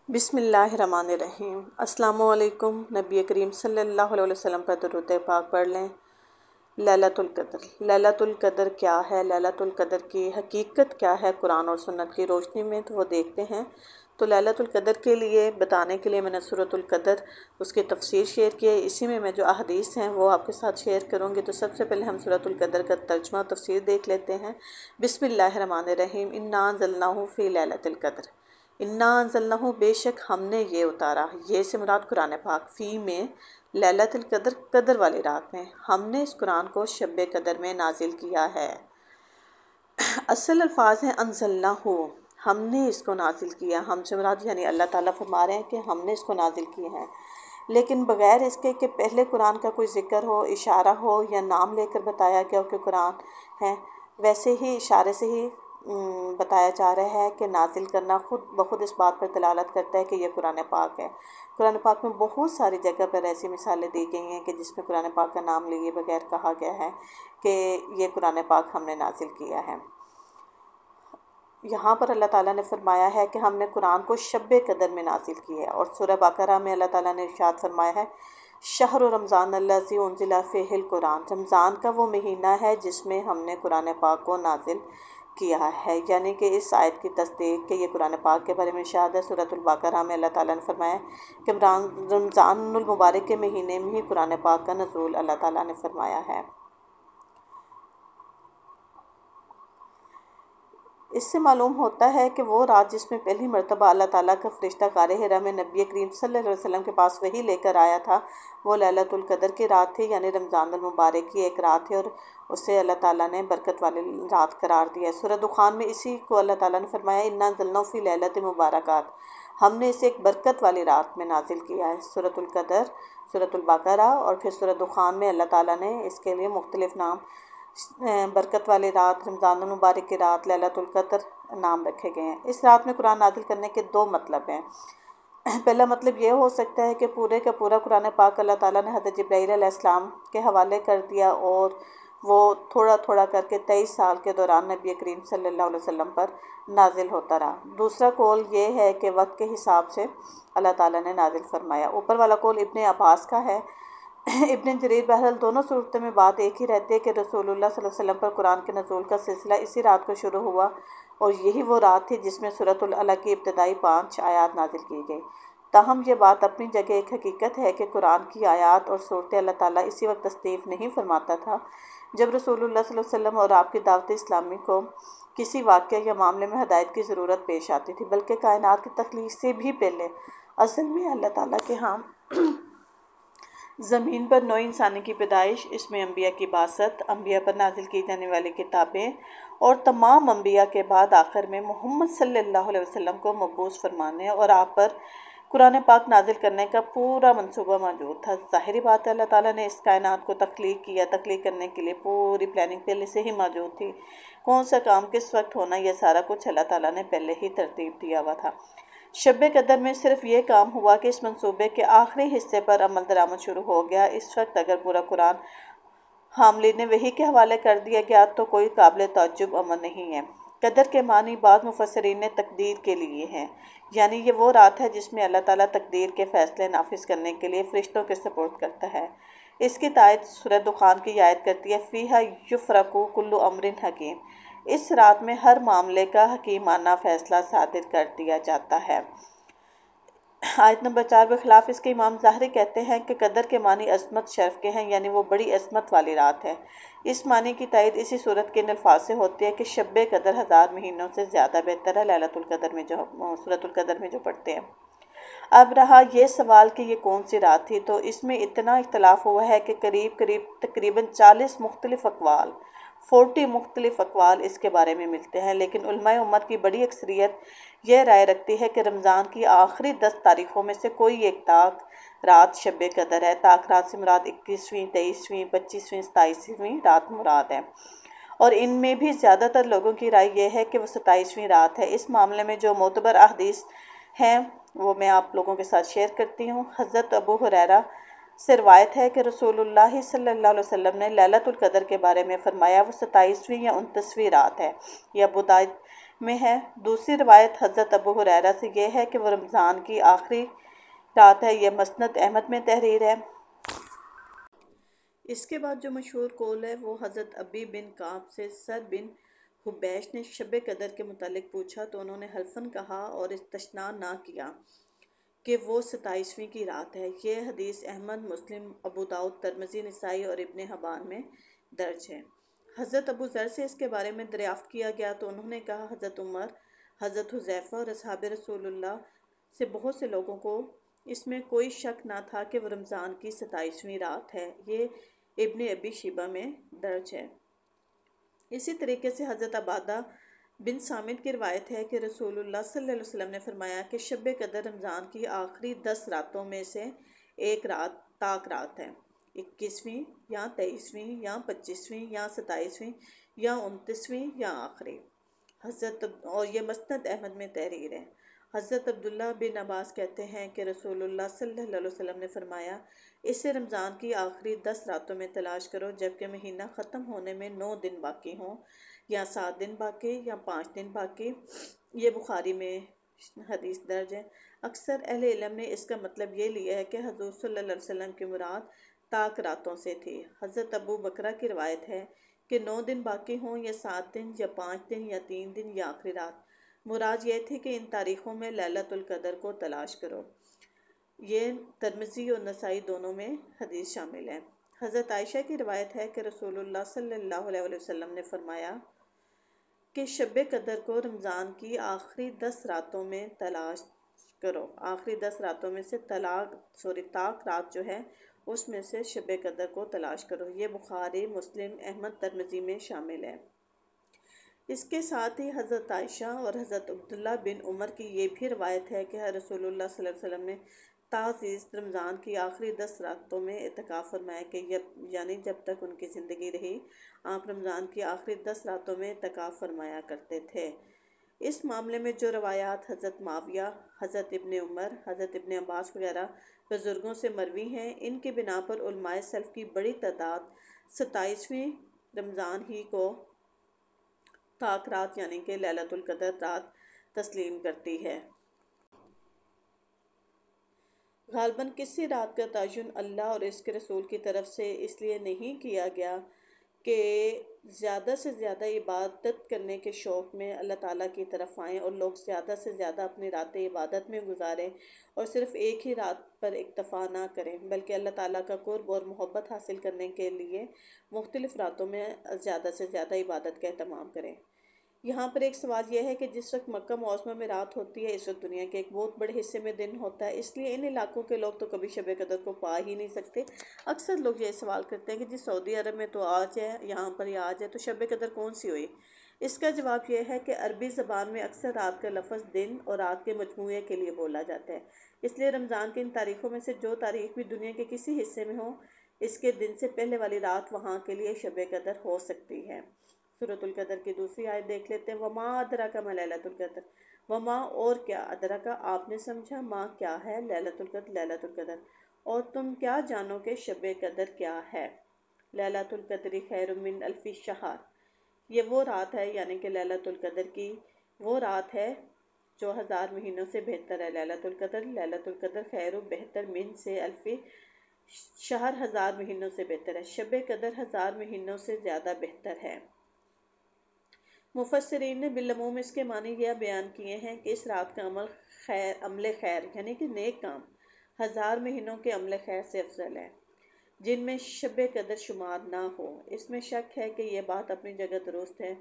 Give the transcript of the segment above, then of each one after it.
बिस्मिल्लाहिर्रहमानिर्रहीम। अस्सलामुअलैकुम। नबी करीम सल्लल्लाहु अलैहि वसल्लम पर दुरूद पाक पढ़ लें। लैलतुल क़द्र, लैलतुल क़द्र क्या है, लैलतुल क़द्र की हकीकत क्या है कुरान और सुन्नत की रोशनी में, तो वो देखते हैं। तो लैलतुल क़द्र के लिए बताने के लिए मैंने सूरतुल क़द्र उसकी तफसीर शेयर की है। इसी में मैं जो अहदीस हैं वो आपके साथ शेयर करूँगी। तो सबसे पहले हम सूरतुल क़द्र का तर्जुमा और तफसीर देख लेते हैं। बिस्मिल्लाहिर्रहमानिर्रहीम। इन्ना अंज़लनाहु फ़ी लैलतिल क़द्र, इन्ना अंज़लनाहु बेशक हमने ये उतारा, ये से मुराद कुरान पाक, फ़ी में लैलतुल क़द्र कदर वाली रात में, हमने इस कुरान को शब कदर में नाजिल किया है। असल अल्फाज हैं अंज़लनाहु, हमने इसको नाजिल किया। हमसे मुराद यानी अल्लाह ताला फरमा रहे हैं कि हमने इसको नाजिल किया है, लेकिन बग़ैर इसके कि पहले कुरान का कोई ज़िक्र हो, इशारा हो या नाम लेकर बताया गया हो कि कुरान है, वैसे ही इशारे से ही बताया जा रहा है कि नाजिल करना खुद ब खुद इस बात पर दलालत करता है कि यह कुरान पाक है। कुरान पाक में बहुत सारी जगह पर ऐसी मिसालें दी गई हैं कि जिसमें कुरान पाक का नाम लिए बगैर कहा गया है कि ये कुरान पाक हमने नाजिल किया है। यहाँ पर अल्लाह ताला ने फरमाया है कि हमने कुरान को शब कदर में नाजिल किया है। और सूरह बकरा में अल्लाह ताला ने इरशाद फरमाया है, शहर रमज़ान अल्लज़ी उनज़िला फ़ीहिल कुरान, रमज़ान का वो महीना है जिसमें हमने कुरान पाक को नाजिल किया है। यानी कि इस आयत की तस्दीक कि ये कुरान पाक के बारे में इरशाद है। सूरतुल बकरा में अल्लाह ताला ने फरमाया कि रमज़ानुल मुबारक के महीने में ही कुरान पाक का नज़ूल अल्लाह ताला ने फरमाया है। इससे मालूम होता है कि वो रात जिसमें पहली मरतबा अल्लाह ताला का फ़रिश्ता गारे हिरा में नबी करीम सल्लल्लाहु अलैहि वसल्लम के पास वही लेकर आया था, वो लैलतुल क़द्र की रात थी, यानी रमज़ानुल मुबारक की एक रात है, और उसे अल्लाह ताला ने बरकत वाली रात करार दिया है। सूरह दुखान में इसी को अल्लाह ताला ने फरमाया, इन्ना अंज़लनाहु फ़ी लैलतिन मुबारकात, हमने इसे एक बरकत वाली रात में नाजिल किया है। सूरतुल क़द्र, सूरतुल बकरा और फिर सूरह दुखान में अल्लाह ताला ने इसके लिए मुख्तलिफ़ नाम, बरकत वाली रात, रमज़ानुल मुबारक की रात, लैलतुल क़द्र नाम रखे गए हैं। इस रात में कुरान नाजिल करने के दो मतलब हैं। पहला मतलब ये हो सकता है कि पूरे का पूरा कुरान पाक अल्लाह ताला ने हज़रत जिब्राईल अलैहिस्सलाम के हवाले कर दिया और वो थोड़ा थोड़ा करके 23 साल के दौरान नबी करीम सल्लल्लाहु अलैहि वसल्लम पर नाजिल होता रहा। दूसरा कौल ये है कि वक्त के हिसाब से अल्लाह ताला ने नाजिल फरमाया। ऊपर वाला कौल इब्ने अब्बास का है। इब्न जरीर, बहरहाल दोनों सूरतों में बात एक ही रहती है कि रसूलुल्लाह सल्लल्लाहु अलैहि वसल्लम पर कुरान के नज़ूल का सिलसिला इसी रात को शुरू हुआ, और यही वो रात थी जिसमें सूरतुल अलक़ की इब्तदाई 5 आयात नाजिल की गई। ताहम ये बात अपनी जगह एक हकीकत है कि कुरान की आयात और सूरतें अल्लाह ताला इसी वक्त तस्दीफ़ नहीं फरमाता था जब रसूलुल्लाह सल्लल्लाहु अलैहि वसल्लम और आपकी दावत इस्लामी को किसी वाक़या या मामले में हदायत की ज़रूरत पेश आती थी, बल्कि कायनात की तख्लीक़ से भी पहले असल में अल्लाह ताला के यहाँ ज़मीन पर नौ इंसानी की पैदाइश, इसमें अम्बिया की बासत, अम्बिया पर नाजिल की जाने वाली किताबें और तमाम अम्बिया के बाद आखिर में मोहम्मद सल्लल्लाहु अलैहि वसल्लम को मबूस फरमाने और आप पर कुरान पाक नाजिल करने का पूरा मंसूबा मौजूद था। ज़ाहिरी बात है अल्लाह ताला ने इस कायनात को तख्लीक़ किया, तख्लीक़ करने के लिए पूरी प्लानिंग पहले से ही मौजूद थी। कौन सा काम किस वक्त होना, यह सारा कुछ अल्लाह ताला ने पहले ही तरतीब दिया हुआ था। शब कदर में सिर्फ ये काम हुआ कि इस मंसूबे के आखिरी हिस्से पर अमल दरामद शुरू हो गया। इस वक्त अगर पूरा कुरान हामिलीन वही के हवाले कर दिया गया तो कोई काबिल तअज्जुब अमल नहीं है। कदर के मानी बाद मुफस्सरीन ने तकदीर के लिए हैं, यानी ये वो रात है जिसमें अल्लाह ताला तकदीर के फ़ैसले नाफिज करने के लिए फ़रिश्तों के सपोर्ट करता है। इसकी तायद सूरह दुखान की आयत करती है, फ़ीहा युफ़रक़ु कुल्लु अम्रिन हकीम, इस रात में हर मामले का हकीमाना फ़ैसला सादिर कर दिया जाता है। आयत नंबर 4 के ख़िलाफ़ इसके इमाम ज़ाहरी कहते हैं कि कदर के मानी अज़मत शर्फ़ के हैं, यानी वो बड़ी अज़मत वाली रात है। इस मानी की तायद इसी सूरत के इन अल्फाज से होती है कि शब कदर 1000 महीनों से ज़्यादा बेहतर है, लैलतुल क़द्र में जो सूरतुल क़द्र में जो पढ़ते हैं। अब रहा ये सवाल कि ये कौन सी रात थी, तो इसमें इतना इख्तलाफ हुआ है कि तकरीबन 40 मुख्तलिफ़ अक़वाल, 40 मुख्तलिफ़ अक़वाल इसके बारे में मिलते हैं। लेकिन उलमाए उम्मत की बड़ी अक्सरियत यह राय रखती है कि रमज़ान की आखिरी 10 तारीख़ों में से कोई एक ताक रात शब कदर है। ताक रात से मुराद 21वीं, 23वीं, 25वीं, 27वीं रात मुराद है, और इनमें भी ज़्यादातर लोगों की राय यह है कि वो 27वीं रात है। इस मामले में जो मोतबर अहदीस हैं वो मैं आप लोगों के साथ शेयर करती हूँ। हज़रत अबू हुरैरा से रवायत है कि रसूलुल्लाह सल्लल्लाहु अलैहि वसल्लम ने लैलतुल क़द्र के बारे में फ़रमाया वो 27वीं या 29वीं रात है। यह में है। दूसरी रवायत हज़रत अबू हुरैरा से यह है कि वह रमज़ान की आखिरी रात है। यह मसनद अहमद में तहरीर है। इसके बाद जो मशहूर कौल है वो हज़रत अबी बिन काब से सर बिन हुबैश ने शब कदर के मुतालिक पूछा तो उन्होंने हल्फन कहा और इस्तशना ना किया कि वो 27वीं की रात है। ये हदीस अहमद, मुस्लिम, अबू दाऊद, तिरमिज़ी, निसाई और इब्न हब्बान में दर्ज है। हज़रत अबू ज़र से इसके बारे में दरियाफ़्त किया गया तो उन्होंने कहा, हज़रत उमर, हज़रत हुज़ैफ़ा और असहाब रसूलुल्लाह से बहुत से लोगों को इसमें कोई शक ना था कि वह रमज़ान की 27वीं रात है। ये इब्न अबी शिबा में दर्ज है। इसी तरीके से हज़रत अबादा बिन सामित की रवायत है कि रसूलुल्लाह सल्लल्लाहु अलैहि वसल्लम ने फरमाया कि शब कदर रमज़ान की आखिरी 10 रातों में से एक रात ताक रात है। 21वीं या 23वीं या 25वीं या 27वीं या 29वीं या आखिरी। हज़रत और ये मसनद अहमद में तहरीर है। हज़रत अब्दुल्ला बिन अब्बास कहते हैं कि रसूलुल्लाह सल्लल्लाहु अलैहि वसल्लम ने फरमाया, इससे रमज़ान की आखिरी 10 रातों में तलाश करो जबकि महीना ख़त्म होने में 9 दिन बाकी हों या 7 दिन बाकी या 5 दिन बाकी। ये बुखारी में हदीस दर्ज है। अक्सर अहले इल्म ने इसका मतलब ये लिया है कि हज़ूर सल्लल्लाहु अलैहि वसल्लम की मुराद ताक रातों से थी। हज़रत अबू बकरा की रवायत है कि 9 दिन बाकी हों या 7 दिन या 5 दिन या 3 दिन या आखिरी रात। मुराद ये थी कि इन तारीख़ों में लैलतुल क़द्र को तलाश करो। ये तिरमिज़ी और नसाई दोनों में हदीस शामिल है। हज़रत आयशा की रवायत है कि रसूलुल्लाह सल्लल्लाहु अलैहि वसल्लम ने फरमाया कि शब कदर को रमज़ान की आखिरी 10 रातों में तलाश करो। आखिरी 10 रातों में से ताक रात जो है उसमें से शब कदर को तलाश करो। ये बुखारी, मुस्लिम, अहमद, तिरमिज़ी में शामिल है। इसके साथ ही हज़रत आयशा और हज़रत अब्दुल्ला बिन उमर की ये भी रवायत है कि रसूलुल्लाह सल्लल्लाहु अलैहि वसल्लम ने ताज़ीज़ रमज़ान की आखिरी 10 रातों में इत्काफ़ फरमाया कि यानी जब तक उनकी ज़िंदगी रही आप रमज़ान की आखिरी 10 रातों में इत्काफ़ फरमाया करते थे। इस मामले में जो रवायात हज़रत माविया, हज़रत इब्न उमर, हज़रत इब्न अब्बास वगैरह बुज़ुर्गों से मरवी हैं, इनकी बिना पर उलमाए सल्फ़ की बड़ी तादाद 27वीं रमज़ान ही को ताक रात यानी कि लैलतुल क़द्र रात तस्लीम करती है। ग़ालिबन किसी रात का तयन अल्लाह और इसके रसूल की तरफ से इसलिए नहीं किया गया कि ज़्यादा से ज़्यादा इबादत करने के शौक़ में अल्लाह ताला की तरफ आएँ और लोग ज़्यादा से ज़्यादा अपनी रातें इबादत में गुजारें और सिर्फ़ एक ही रात पर इक्तफ़ा ना करें, बल्कि अल्लाह ताला का क़ुर्ब और मोहब्बत हासिल करने के लिए मुख्तलिफ़ रातों में ज़्यादा से ज़्यादा इबादत का एहतमाम करें। यहाँ पर एक सवाल यह है कि जिस वक्त मक्का मौसम में रात होती है इस वक्त दुनिया के एक बहुत बड़े हिस्से में दिन होता है, इसलिए इन इलाकों के लोग तो कभी शब कदर को पा ही नहीं सकते। अक्सर लोग ये सवाल करते हैं कि जी सऊदी अरब में तो आज है, यहाँ पर या आज है, तो शब कदर कौन सी हुई। इसका जवाब यह है कि अरबी ज़बान में अक्सर रात का लफ्ज़ दिन और रात के मजमूए के लिए बोला जाता है। इसलिए रमज़ान की इन तारीख़ों में से जो तारीख़ भी दुनिया के किसी हिस्से में हो, इसके दिन से पहले वाली रात वहाँ के लिए शब कदर हो सकती है। सूरतुल कदर की दूसरी आयत देख लेते हैं। वमा अदरा का मा लैलतुल कदर, वमा और क्या, अदरा का आपने समझा, माँ क्या है, लैलतुल कदर लैलतुल कदर और तुम क्या जानो कि शब कदर क्या है। लैलतुल कदरी खैरुम मिन अल्फि शहर, ये वो रात है यानी कि लैलतुल कदर की वो रात है जो 1000 महीनों से बेहतर है। लैलतुल कदर खैरु बेहतर मिन से अल्फी शहर 1000 महीनों से बेहतर है। शब कदर 1000 महीनों से ज़्यादा बेहतर है। मुफस्सिरीन ने बिलअमूम इसके मानी यह बयान किए हैं कि इस रात का अमल खैर यानी कि नेक काम 1000 महीनों के अमल खैर से अफजल है जिनमें शब कदर शुमार ना हो। इसमें शक है कि यह बात अपनी जगह दुरुस्त है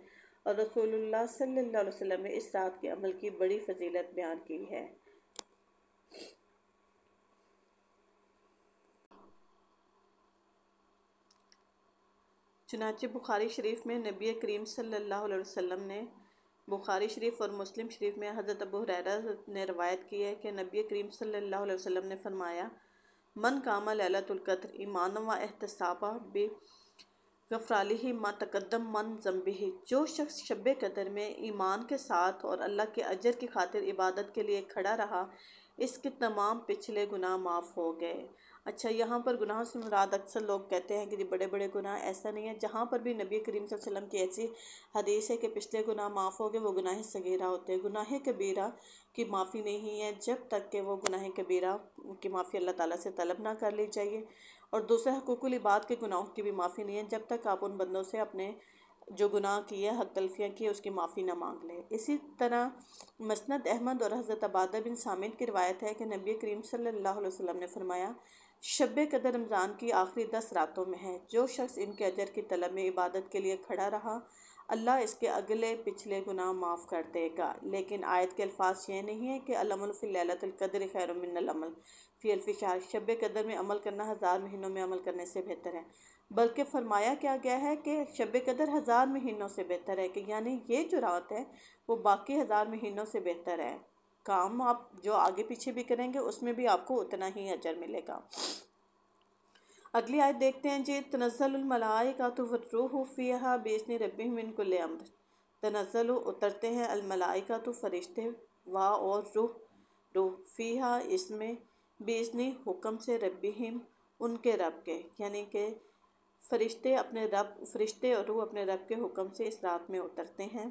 और रसूलुल्लाह सल्लल्लाहु अलैहि वसल्लम ने इस रात के अमल की बड़ी फजीलत बयान की है। चुनांचे बुखारी शरीफ में नबी करीम सल्लल्लाहु अलैहि वसल्लम ने बुखारी शरीफ और मुस्लिम शरीफ में हज़रत अबू हुरैरा ने रवायत की है कि नबी करीम सल्लल्लाहु अलैहि वसल्लम ने फरमाया, मन कामा लैलतुल कद्र ईमान व एहतसाबा बे गफ़रालिही मा तक़द्दम मन ज़म्बिही, जो शख्स शब कदर में ईमान के साथ और अल्लाह के अजर की खातिर इबादत के लिए खड़ा रहा, इसके तमाम पिछले गुनाह माफ़ हो गए। अच्छा, यहाँ पर गुनाहों से मुराद अक्सर लोग कहते हैं कि जी बड़े बड़े गुनाह, ऐसा नहीं है। जहाँ पर भी नबी करीम सल्लल्लाहु अलैहि वसल्लम की ऐसी हदीस है कि पिछले गुनाह माफ़ हो गए, वो गुनाह सगीरा होते हैं। गुनाह कबीरा की माफ़ी नहीं है जब तक कि वो गुनाह कबीरा की माफ़ी अल्लाह ताला से तलब ना कर ली चाहिए। और दूसरा, हुकूकुल इबाद के गुनाहों की भी माफ़ी नहीं है जब तक आप उन बंदों से अपने जो गुनाह किए, हक तलफियाँ की, उसकी माफ़ी ना मांग ले। इसी तरह मसनद अहमद और हज़रत अबादा बिन सामित की रिवायत है कि नबी करीम सल्लल्लाहु अलैहि वसल्लम ने फरमाया, शब कदर रमज़ान की आखिरी 10 रातों में है। जो शख्स इनके अजर की तलब में इबादत के लिए खड़ा रहा, अल्लाह इसके अगले पिछले गुनाह माफ़ कर देगा। लेकिन आयत के अल्फाज ये नहीं है कि अल-अमल फ़ी लैलतिल क़द्र खैरुम मिनल अमल फ़ी अल्फ़ि शहर, शब कदर में अमल करना 1000 महीनों में अमल करने से बेहतर है। बल्कि फरमाया क्या गया है कि शब कदर 1000 महीनों से बेहतर है, कि यानी ये जो रात है वो बाकी 1000 महीनों से बेहतर है। काम आप जो आगे पीछे भी करेंगे उसमें भी आपको उतना ही अजर मिलेगा। अगली आयत देखते हैं जी। तनज़्ज़लुल मलाइकातु वर्रूहु फ़ीहा बिइज़्नि रब्बिहिम मिन कुल्लि अम्र। तनज़्ज़लु उतरते हैं, अल मलाइकातु फरिश्ते, वा और रूह फ़ीहा इसमें, बिइज़्नि हुक्म से, रब्बिहिम उनके रब के, यानी कि फरिश्ते और रूह अपने रब के हुक्म से इस रात में उतरते हैं।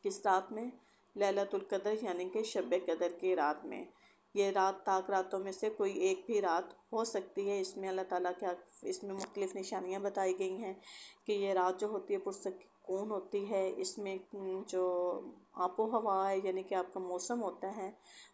किस रात में? लैलतुल क़द्र यानी कि शब कदर की रात में। ये रात ताक रातों में से कोई एक भी रात हो सकती है। इसमें अल्लाह ताला क्या इसमें मुख्तलिफ़ निशानियाँ बताई गई हैं कि ये रात जो होती है पुरसकून होती है। इसमें जो आबो हवा है यानी कि आपका मौसम होता है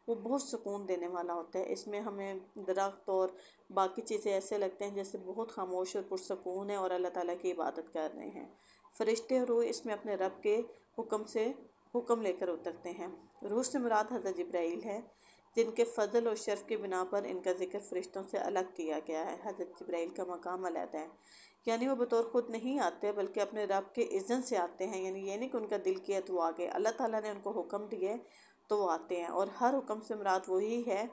वो बहुत सुकून देने वाला होता है। इसमें हमें दरख्त और बाकी चीज़ें ऐसे लगते हैं जैसे बहुत खामोश और पुरसकून है और अल्लाह ताला की इबादत कर रहे हैं। फरिश्ते और रूह इसमें अपने रब के हुक्म से हुक्म लेकर उतरते हैं। रूह से मुराद हज़रत जिब्राइल है, जिनके फ़ज़ल और शर्फ़ की बिना पर इनका ज़िक्र फ़रिश्तों से अलग किया गया है। हज़रत जिब्राइल का मकाम अलग है, यानी वो बतौर ख़ुद नहीं आते बल्कि अपने रब के इज़्ज़न से आते हैं। यानी ये नहीं कि उनका दिल किया तो वो आ गए, अल्लाह ताला ने उनको हुक्म दिए तो वो आते हैं। और हर हुक्म से मुराद वही है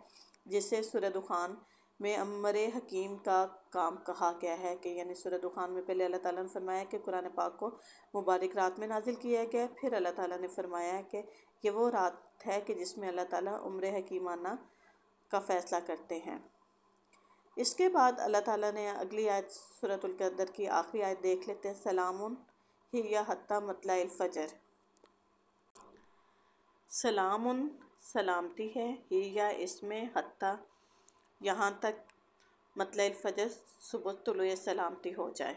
जिसे सूरह दुखान में अमरे हकीम का काम कहा गया है, कि यानी सूरह दुखान में पहले अल्लाह ताला ने फरमाया कि कुरान पाक को मुबारक रात में नाजिल किया गया। फिर अल्लाह ताला ने फरमाया है कि ये वो रात है कि जिसमें अल्लाह ताला उम्र हकीमाना का फ़ैसला करते हैं। इसके बाद अल्लाह ताला ने अगली आयत सूरतुल क़द्र की आखिरी आयत देख लेते हैं। सलामुन हिया हत्ता मतलाइल फ़जर। सलामुन सलामती है, हिया इसमें, हत्ता यहाँ तक, मतलाइल फ़जर सुबह तुलुए सलामती हो जाए।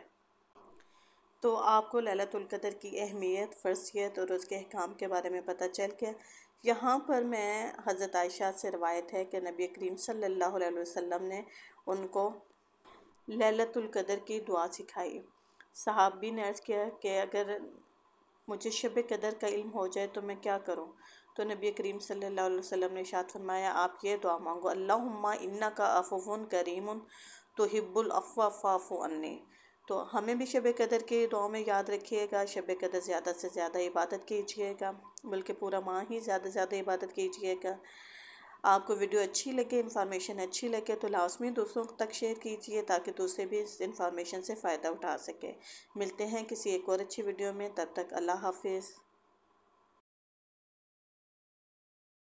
तो आपको लैलतुल क़द्र की अहमियत, फ़र्ज़ियत और उसके अहकाम के बारे में पता चल गया। यहाँ पर मैं हज़रत आयशा से रवायत है कि नबी करीम सल्लल्लाहु अलैहि वसल्लम ने उनको लैलतुल क़द्र की दुआ सिखाई। सहाबी ने अर्ज़ किया कि अगर मुझे शब कदर का इल्म हो जाए तो मैं क्या करूं? तो नबी करीम सल्लल्लाहु अलैहि वसल्लम ने इरशाद फरमाया, आप ये दुआ मांगो, अल्लाहुम्मा इन्नका अफ़ुव्वुन करीमुन तुहिब्बुल अफ़्व फ़अफ़ु अन्नी। तो हमें भी शब कदर की दुआ में याद रखिएगा। शब कदर ज़्यादा से ज़्यादा इबादत कीजिएगा, बल्कि पूरा माह ही ज़्यादा से ज़्यादा इबादत कीजिएगा। आपको वीडियो अच्छी लगे, इन्फॉर्मेशन अच्छी लगे तो लाज़मी दूसरों तक शेयर कीजिए ताकि दूसरे भी इस इन्फॉर्मेशन से फ़ायदा उठा सके। मिलते हैं किसी एक और अच्छी वीडियो में, तब तक अल्लाह हाफिज़।